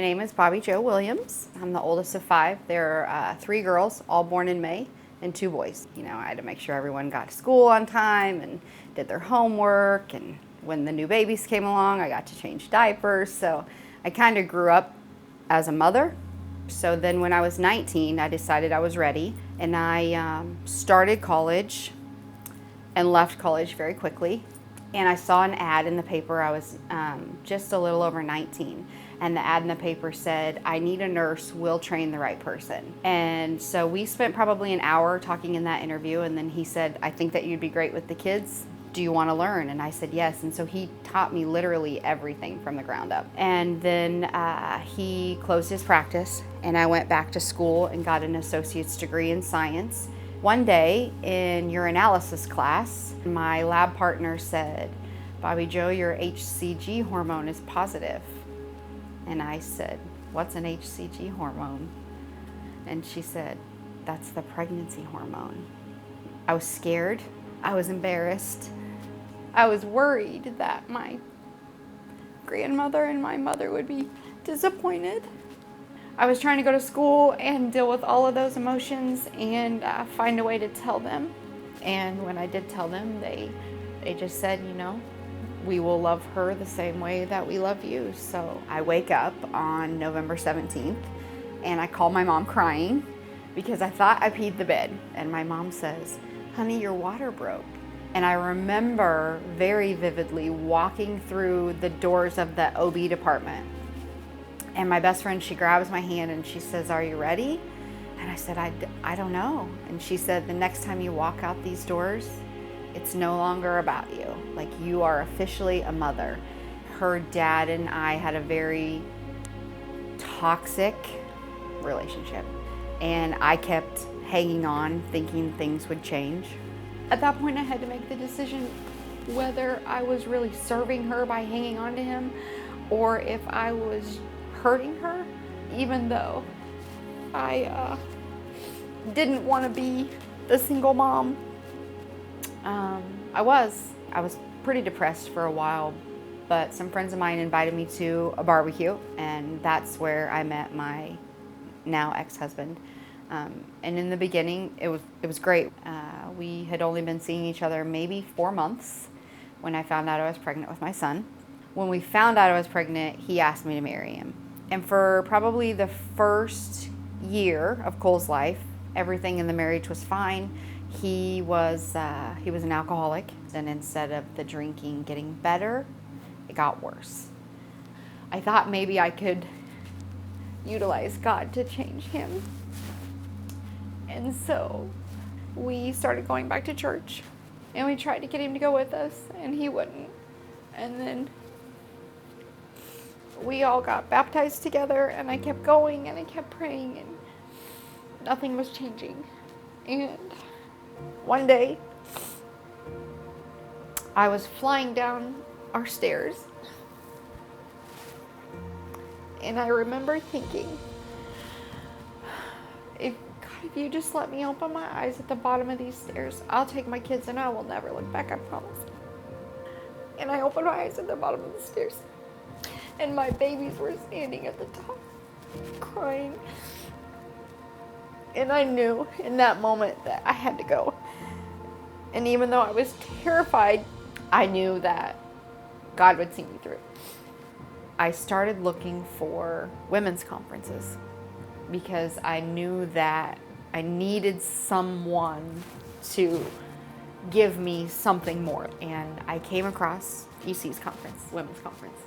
name is Bobbi Jo Williams. I'm the oldest of 5. There are 3 girls, all born in May, and 2 boys. You know, I had to make sure everyone got to school on time and did their homework. And when the new babies came along, I got to change diapers. So I kind of grew up as a mother. So then when I was 19, I decided I was ready. And I started college and left college very quickly. And I saw an ad in the paper. I was just a little over 19. And the ad in the paper said, I need a nurse, we'll train the right person. And so we spent probably an hour talking in that interview. And then he said, I think that you'd be great with the kids. Do you want to learn? And I said, yes. And so he taught me literally everything from the ground up. And then he closed his practice and I went back to school and got an associate's degree in science. One day in urinalysis class, my lab partner said, Bobbi Jo, your HCG hormone is positive. And I said, what's an HCG hormone? And she said, that's the pregnancy hormone. I was scared. I was embarrassed. I was worried that my grandmother and my mother would be disappointed. I was trying to go to school and deal with all of those emotions and find a way to tell them. And when I did tell them, they just said, you know, we will love her the same way that we love you. So I wake up on November 17th and I call my mom crying because I thought I peed the bed. And my mom says, honey, your water broke. And I remember very vividly walking through the doors of the OB department. And my best friend, she grabs my hand and she says, are you ready? And I said, I don't know. And she said, the next time you walk out these doors, it's no longer about you. Like, you are officially a mother. Her dad and I had a very toxic relationship. And I kept hanging on, thinking things would change. At that point, I had to make the decision whether I was really serving her by hanging on to him or if I was hurting her, even though I didn't want to be the single mom. I was pretty depressed for a while, but some friends of mine invited me to a barbecue, and that's where I met my now ex-husband. And in the beginning, it was great. We had only been seeing each other maybe 4 months when I found out I was pregnant with my son. When we found out I was pregnant, he asked me to marry him. And for probably the first year of Cole's life, everything in the marriage was fine. He was an alcoholic, and instead of the drinking getting better, it got worse. I thought maybe I could utilize God to change him. And so we started going back to church, and we tried to get him to go with us, and he wouldn't. And then we all got baptized together, and I kept going and I kept praying, and nothing was changing. And one day I was flying down our stairs, and I remember thinking, if you just let me open my eyes at the bottom of these stairs, I'll take my kids and I will never look back, I promise. And I opened my eyes at the bottom of the stairs, and my babies were standing at the top, crying. And I knew in that moment that I had to go. And even though I was terrified, I knew that God would see me through. I started looking for women's conferences because I knew that I needed someone to give me something more. And I came across EC's conference, women's conference.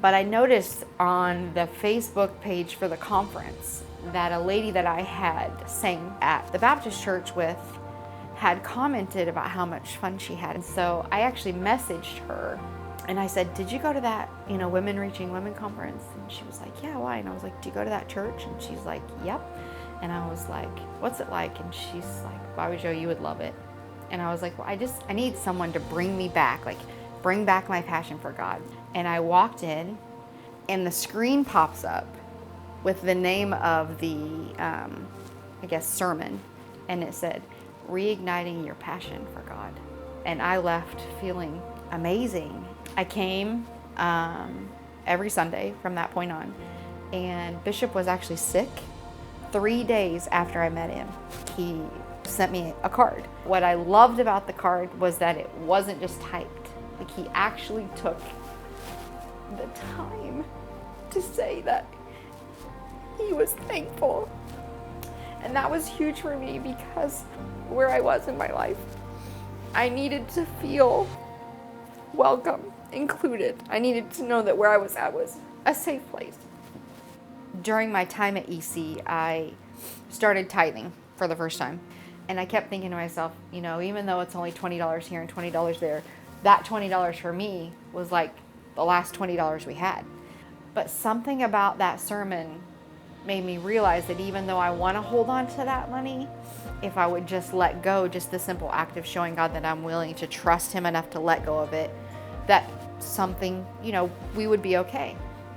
But I noticed on the Facebook page for the conference that a lady that I had sang at the Baptist church with had commented about how much fun she had. And so I actually messaged her and I said, did you go to that, Women Reaching Women conference? And she was like, yeah, why? And I was like, do you go to that church? And she's like, yep. And I was like, what's it like? And she's like, Bobbi Jo, you would love it. And I was like, well, I need someone to bring me back, bring back my passion for God. And I walked in, and the screen pops up with the name of the, sermon. And it said, Reigniting Your Passion for God. And I left feeling amazing. I came every Sunday from that point on. And Bishop was actually sick. 3 days after I met him, he sent me a card. What I loved about the card was that it wasn't just typed. Like, he actually took the time to say that he was thankful. And that was huge for me, because where I was in my life, I needed to feel welcome, included. I needed to know that where I was at was a safe place. During my time at EC, I started tithing for the first time. And I kept thinking to myself, you know, even though it's only $20 here and $20 there, that $20 for me was like the last $20 we had. But something about that sermon made me realize that even though I want to hold on to that money, if I would just let go, just the simple act of showing God that I'm willing to trust him enough to let go of it, that something, you know, we would be okay.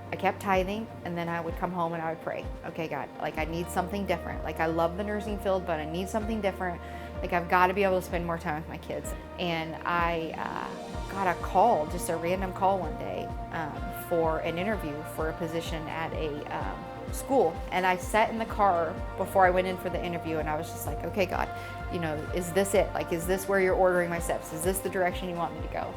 I kept tithing, and then I would come home and I would pray. Okay, God, like, I need something different. Like, I love the nursing field, but I need something different. Like, I've got to be able to spend more time with my kids. And I got a call, just a random call one day, for an interview for a position at a school. And I sat in the car before I went in for the interview, and I was just like, okay, God, you know, is this it? Like, is this where you're ordering my steps? Is this the direction you want me to go?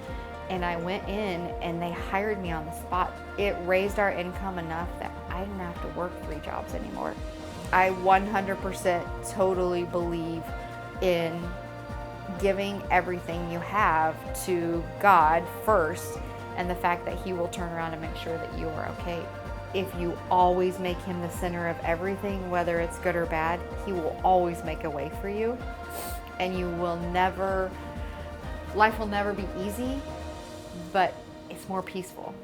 And I went in, and they hired me on the spot. It raised our income enough that I didn't have to work 3 jobs anymore. I 100% totally believe in giving everything you have to God first, and the fact that he will turn around and make sure that you are okay. If you always make him the center of everything, whether it's good or bad, he will always make a way for you. And you will never, life will never be easy, but it's more peaceful.